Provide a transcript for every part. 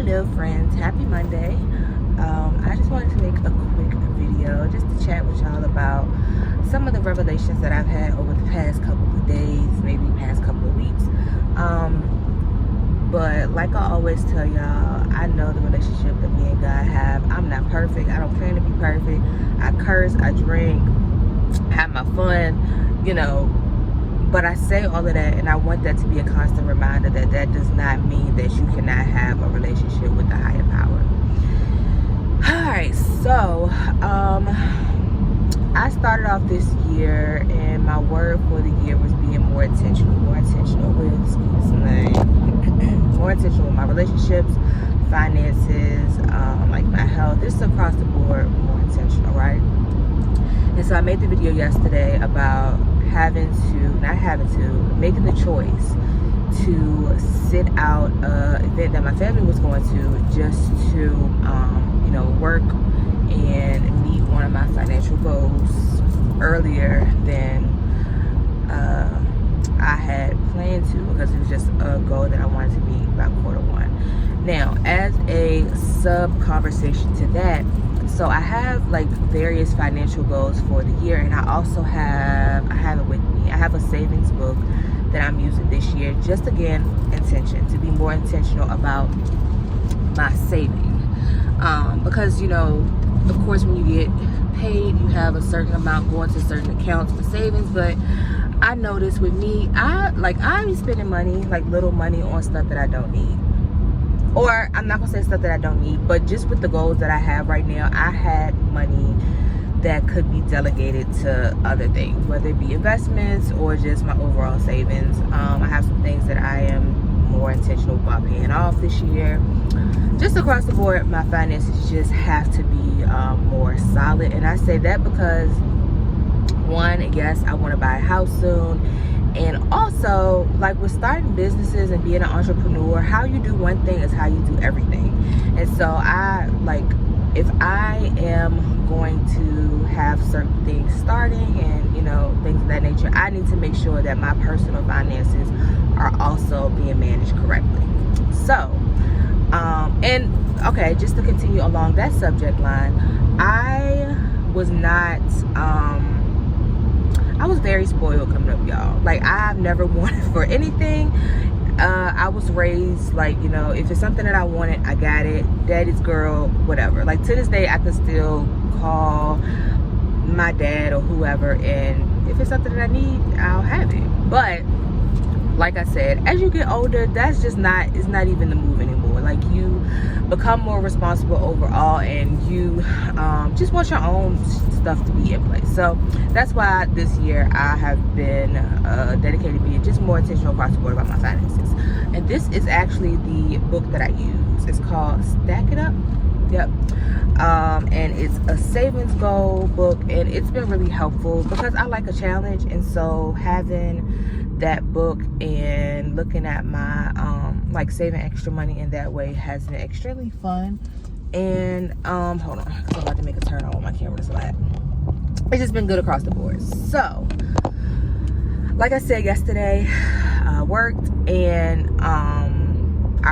Hello friends, happy Monday. I just wanted to make a quick video just to chat with y'all about some of the revelations that I've had over the past couple of days, maybe past couple of weeks. But like I always tell y'all, I know the relationship that me and God have. I'm not perfect. I don't claim to be perfect. I curse, I drink, have my fun, but I say all of that, and I want that to be a constant reminder that that does not mean that you cannot have a relationship with the higher power. Alright, so I started off this year, and my word for the year was being more intentional with, more intentional with my relationships, finances, like my health, just across the board, more intentional, right? And so I made the video yesterday about making the choice to sit out an event that my family was going to, just to work and meet one of my financial goals earlier than I had planned to, because it was just a goal that I wanted to meet by Q1. Now, as a sub conversation to that, so I have like various financial goals for the year, and I also have it with me. I have a savings book that I'm using this year, just again, to be more intentional about my saving. Because of course, when you get paid, you have a certain amount going to certain accounts for savings, but I noticed with me, I be spending money, like little money, on stuff that I don't need. Or I'm not gonna say stuff that I don't need, but just with the goals that I have right now, I had money that could be delegated to other things, whether it be investments or just my overall savings. I have some things that I am more intentional about paying off this year. Just across the board, my finances just have to be more solid. And I say that because, one, yes, I want to buy a house soon. And also, like with starting businesses and being an entrepreneur, how you do one thing is how you do everything. And so if I am going to have certain things starting and things of that nature, I need to make sure that my personal finances are also being managed correctly. So just to continue along that subject line, I was very spoiled coming up, y'all. Like, I've never wanted for anything. I was raised like, if it's something that I wanted, I got it. Daddy's girl, whatever. Like, to this day, I can still call my dad or whoever, and if it's something that I need, I'll have it. But like I said, as you get older, it's not even the move anymore. Like, you become more responsible overall, and you just want your own stuff to be in place. So that's why this year I have been dedicated to being just more intentional across the board about my finances. And this is actually the book that I use. It's called Stack It Up. Yep. And it's a savings goal book, and it's been really helpful because I like a challenge. And so having that book and looking at my saving extra money in that way has been extremely fun. And hold on, because I'm about to make a turn on with my camera slide. It's just been good across the board. So like I said yesterday, I worked, and all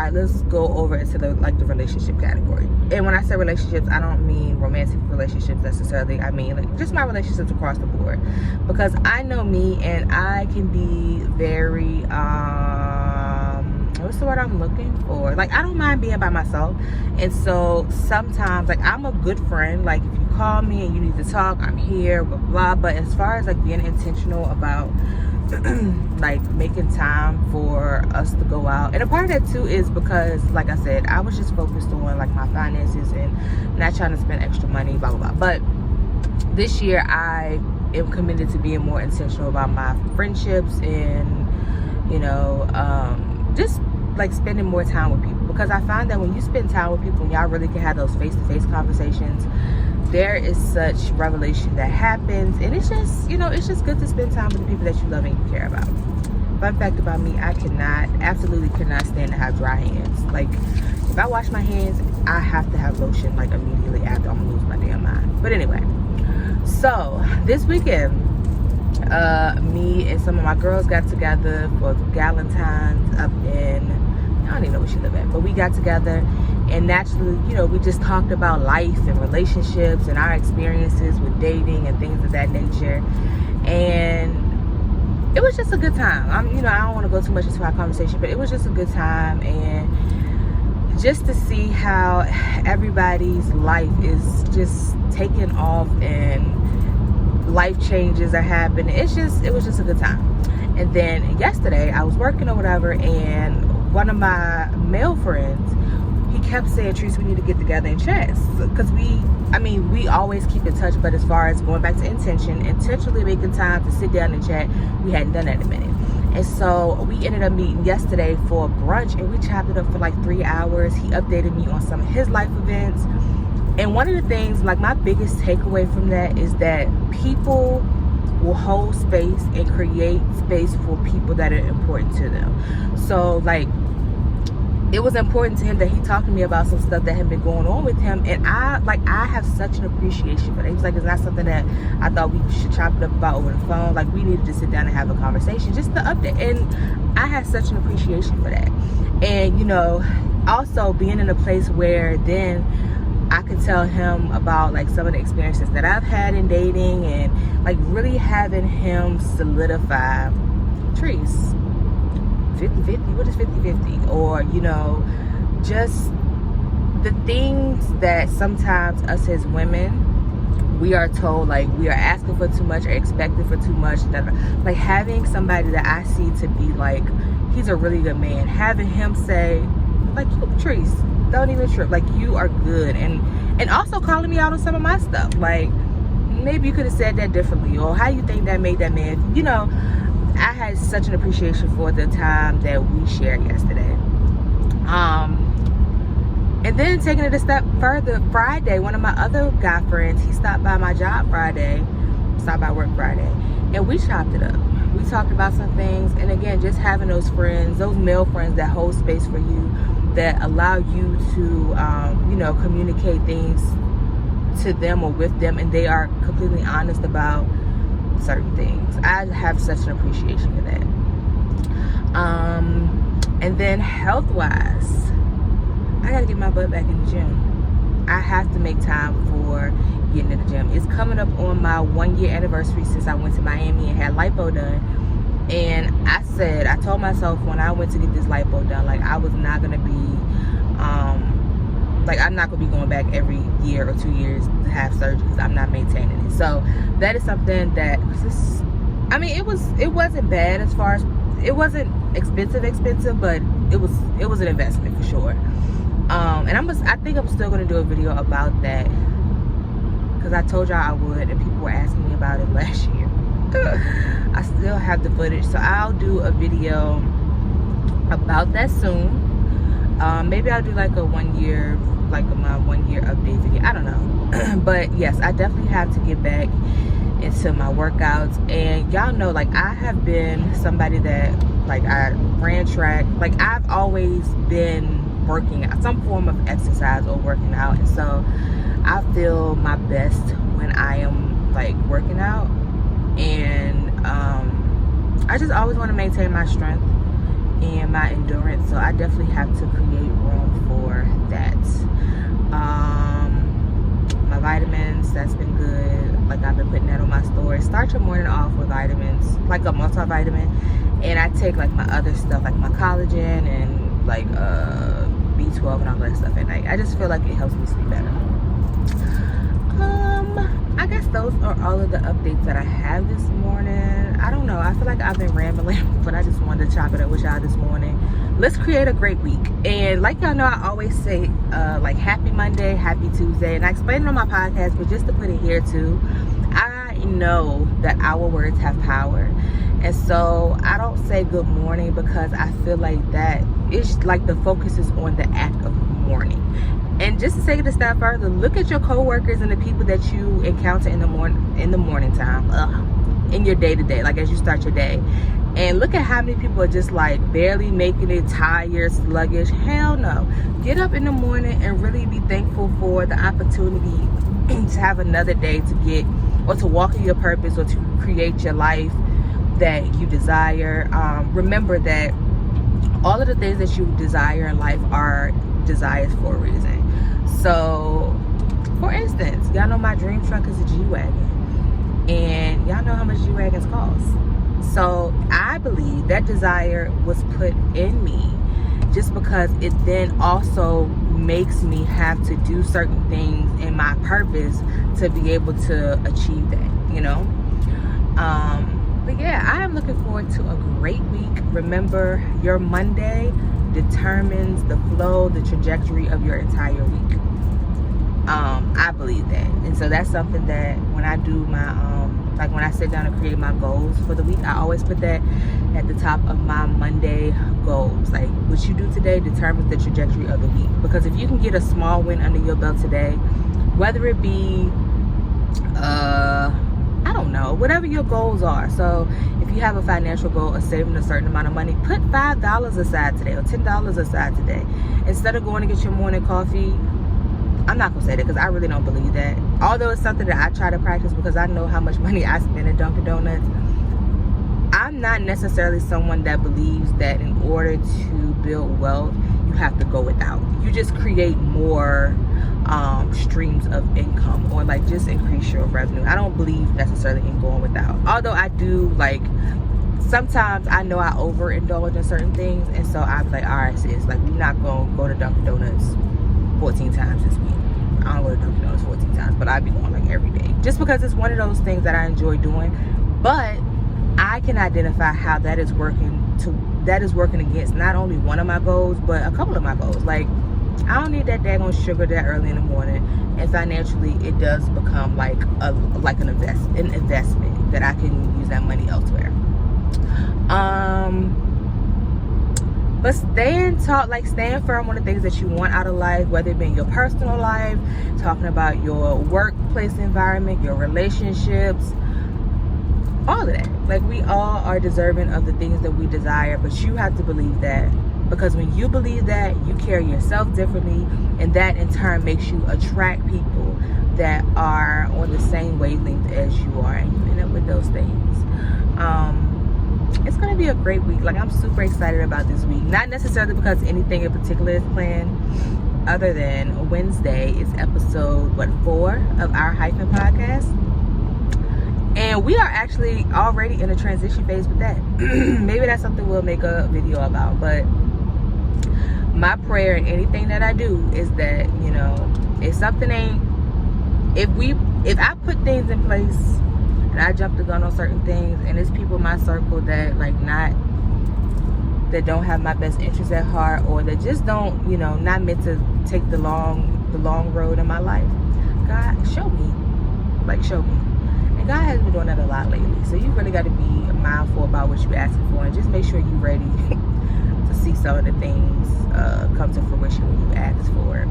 right, let's go over into the relationship category. And when I say relationships, I don't mean romantic relationships necessarily. I mean just my relationships across the board, because I know me, and I can be very what's the word I'm looking for? Like, I don't mind being by myself. And so sometimes, like, I'm a good friend. Like, if you call me and you need to talk, I'm here, blah blah. But as far as being intentional about making time for us to go out, and a part of that too is because, like I said, I was just focused on my finances and not trying to spend extra money, blah blah blah. But this year I am committed to being more intentional about my friendships, and just spending more time with people, because I find that when you spend time with people and y'all really can have those face-to-face conversations, there is such revelation that happens. And it's just it's just good to spend time with the people that you love and you care about. Fun fact about me, I absolutely cannot stand to have dry hands. Like, if I wash my hands, I have to have lotion immediately after. I'm gonna lose my damn mind. But anyway, so this weekend, me and some of my girls got together for Galentine's up in, I don't even know where she live at, but we got together And naturally, you know, we just talked about life and relationships and our experiences with dating and things of that nature. And it was just a good time. You know, I don't want to go too much into our conversation, but it was just a good time. And just to see how everybody's life is just taking off and life changes are happening. It was just a good time. And then yesterday I was working or whatever, and one of my male friends, he kept saying, Trees, we need to get together and chat. Because we always keep in touch, but as far as going back to intentionally making time to sit down and chat, we hadn't done that in a minute. And so we ended up meeting yesterday for brunch, and we chopped it up for like 3 hours. He updated me on some of his life events. And one of the things, like my biggest takeaway from that is that people will hold space and create space for people that are important to them. So like, it was important to him that he talked to me about some stuff that had been going on with him, and I have such an appreciation for that. He was like, it's not something that I thought we should chop it up about over the phone. Like, we needed to sit down and have a conversation, just to update. And I had such an appreciation for that. And you know, also being in a place where then I could tell him about like some of the experiences that I've had in dating, and like really having him solidify, Trees, 50-50, what is 50-50? Or, you know, just the things that sometimes us as women, we are told like we are asking for too much or expecting for too much. Like having somebody that I see to be like, he's a really good man, having him say like, Trees, don't even trip, like you are good. And also calling me out on some of my stuff, like maybe you could have said that differently, or how you think that made that man, you know. I had such an appreciation for the time that we shared yesterday. And then taking it a step further, Friday, one of my other guy friends, he stopped by my job Friday, stopped by work Friday, and we chopped it up. We talked about some things, and again, just having those friends, those male friends that hold space for you, that allow you to, you know, communicate things to them or with them, and they are completely honest about certain things. I have such an appreciation for that. And then health wise, I gotta get my butt back in the gym. I have to make time for getting in the gym. It's coming up on my 1-year anniversary since I went to Miami and had lipo done. And I told myself when I went to get this lipo done, like I was not gonna be like I'm not gonna be going back every year or 2 years to have surgery, because I'm not maintaining it. So that is something that it wasn't bad, as far as it wasn't expensive, but it was an investment for sure. And I think I'm still gonna do a video about that, because I told y'all I would, and people were asking me about it last year. I still have the footage, so I'll do a video about that soon. Maybe I'll do like my 1 year update video. I don't know. But yes, I definitely have to get back into my workouts. And y'all know, like, I have been somebody that, like, I ran track. Like, I've always been working out, some form of exercise or working out. And so I feel my best when I am like working out. And I just always want to maintain my strength and my endurance, so I definitely have to create room for that. My vitamins, that's been good. Like, I've been putting that on my story. Start your morning off with vitamins, like a multivitamin, and I take like my other stuff, like my collagen and like B12 and all that stuff at night. I just feel like it helps me sleep better. I guess those are all of the updates that I have this morning. I don't know, I feel like I've been rambling, but I just wanted to chop it up with y'all this morning. Let's create a great week. And like y'all know, I always say like happy Monday, happy Tuesday, and I explain it on my podcast, but just to put it here too, I know that our words have power. And so I don't say good morning, because I feel like that it's like the focus is on the act of morning. And just to take it a step further, look at your coworkers and the people that you encounter in the morning time, in your day-to-day, like as you start your day, and look at how many people are just like barely making it, tired, sluggish. Hell no. Get up in the morning and really be thankful for the opportunity to have another day to get, or to walk in your purpose, or to create your life that you desire. Remember that all of the things that you desire in life are desires for a reason. So for instance, y'all know my dream truck is a G-Wagon, and y'all know how much G-Wagons cost. So I believe that desire was put in me just because it then also makes me have to do certain things in my purpose to be able to achieve that, you know. But yeah, I am looking forward to a great week. Remember, your Monday determines the flow, the trajectory of your entire week. I believe that. And so that's something that when I do my like when I sit down and create my goals for the week, I always put that at the top of my Monday goals. Like, what you do today determines the trajectory of the week. Because if you can get a small win under your belt today, whether it be I don't know, whatever your goals are. So if you have a financial goal of saving a certain amount of money, put $5 aside today or $10 aside today. Instead of going to get your morning coffee, I'm not gonna say that because I really don't believe that. Although it's something that I try to practice because I know how much money I spend at Dunkin' Donuts. I'm not necessarily someone that believes that in order to build wealth, you have to go without. You just create more streams of income, or like just increase your revenue. I don't believe necessarily in going without. Although I do, like, sometimes I know I overindulge in certain things, and so I'm like, all right, sis, like, we're not gonna go to Dunkin' Donuts 14 times this week. I don't go to Dunkin' Donuts 14 times, but I'd be going like every day, just because it's one of those things that I enjoy doing. But I can identify how that is working against not only one of my goals, but a couple of my goals. Like, I don't need that daggone sugar that early in the morning, and financially it does become like an investment that I can use that money elsewhere. But staying firm on the things that you want out of life, whether it be in your personal life, talking about your workplace environment, your relationships, all of that. Like, we all are deserving of the things that we desire, but you have to believe that. Because when you believe that, you carry yourself differently, and that in turn makes you attract people that are on the same wavelength as you are, and you end up with those things. It's going to be a great week. Like, I'm super excited about this week. Not necessarily because anything in particular is planned, other than Wednesday is episode 4 of our Hyphen podcast. And we are actually already in a transition phase with that. Maybe that's something we'll make a video about. But my prayer in anything that I do is that, you know, if I put things in place and I jump the gun on certain things, and it's people in my circle that that don't have my best interests at heart, or that just don't, you know, not meant to take the long road in my life, God, show me. Like, show me. And God has been doing that a lot lately. So you really got to be mindful about what you're asking for, and just make sure you're ready to see some of the things come to fruition when you ask for it.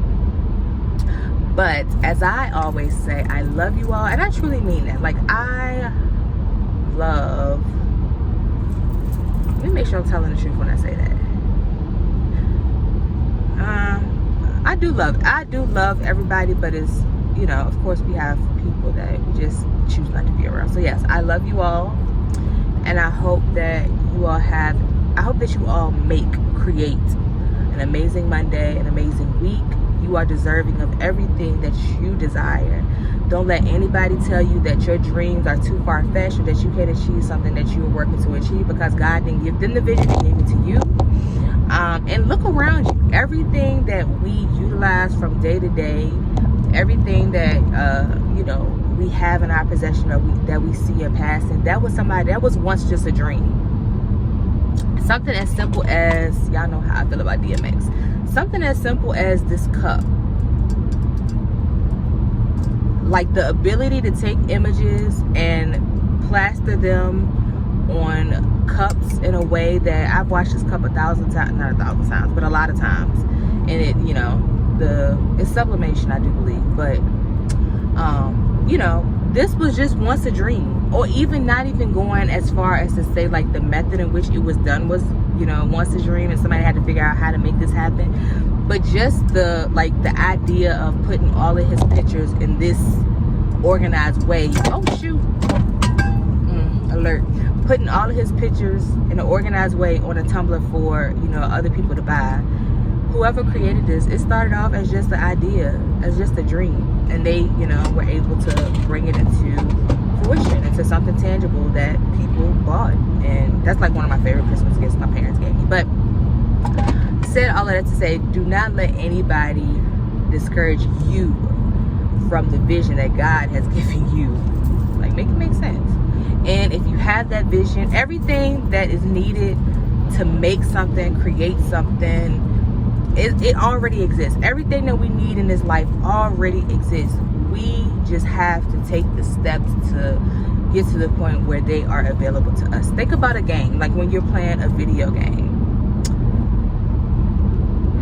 But as I always say, I love you all, and I truly mean that. Like, I love, let me make sure I'm telling the truth when I say that. I do love everybody, but it's, you know, of course we have people that we just choose not to be around. So yes, I love you all, and I hope that you all create an amazing Monday, an amazing week. You are deserving of everything that you desire. Don't let anybody tell you that your dreams are too far-fetched, or that you can't achieve something that you were working to achieve, because God didn't give them the vision, He gave it to you. And look around you. Everything that we utilize from day to day, everything that we have in our possession, or that we see in passing, that was once just a dream. Something as simple as, y'all know how I feel about DMX. Something as simple as this cup. Like, the ability to take images and plaster them on cups in a way that I've watched this cup a lot of times. And it, you know, it's sublimation, I do believe. But, you know, this was just once a dream. Or even not even going as far as to say, like, the method in which it was done was, you know, once a dream, and somebody had to figure out how to make this happen. But just the idea of putting all of his pictures in this organized way. Oh shoot, alert. Putting all of his pictures in an organized way on a Tumblr for, you know, other people to buy. whoever created this, it started off as just an idea, as just a dream, and they, you know, were able to bring it into fruition, into something tangible that people bought. And that's like one of my favorite Christmas gifts my parents gave me. But said all of that to say, do not let anybody discourage you from the vision that God has given you. Like, make it make sense. And if you have that vision, everything that is needed to make something, create something, it already exists. Everything that we need in this life already exists. We just have to take the steps to get to the point where they are available to us. Think about a game, like when you're playing a video game.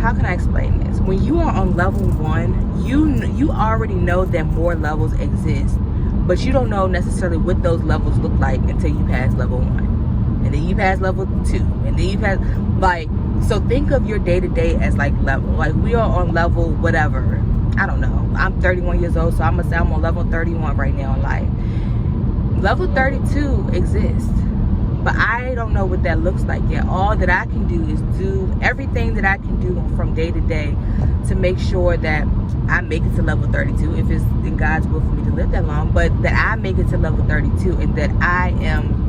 How can I explain this? When you are on level 1, you already know that more levels exist, but you don't know necessarily what those levels look like until you pass level 1, and then you pass level 2, and then you pass, like, so think of your day-to-day as like level, like we are on level whatever, I don't know, I'm 31 years old, so I'm gonna say I'm on level 31 right now in life. Level 32 exists, but I don't know what that looks like yet. All that I can do is do everything that I can do from day to day to make sure that I make it to level 32, if it's in God's will for me to live that long, but that I make it to level 32, and that I am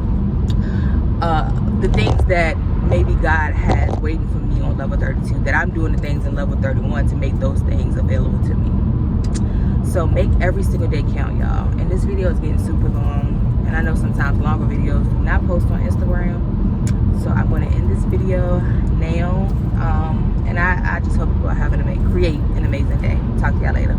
the things that maybe God has waiting for me on level 32, that I'm doing the things in level 31 to make those things available to me. So make every single day count, y'all. And this video is getting super long, and I know sometimes longer videos do not post on Instagram, so I'm going to end this video now, and I just hope you are create an amazing day. Talk to y'all later.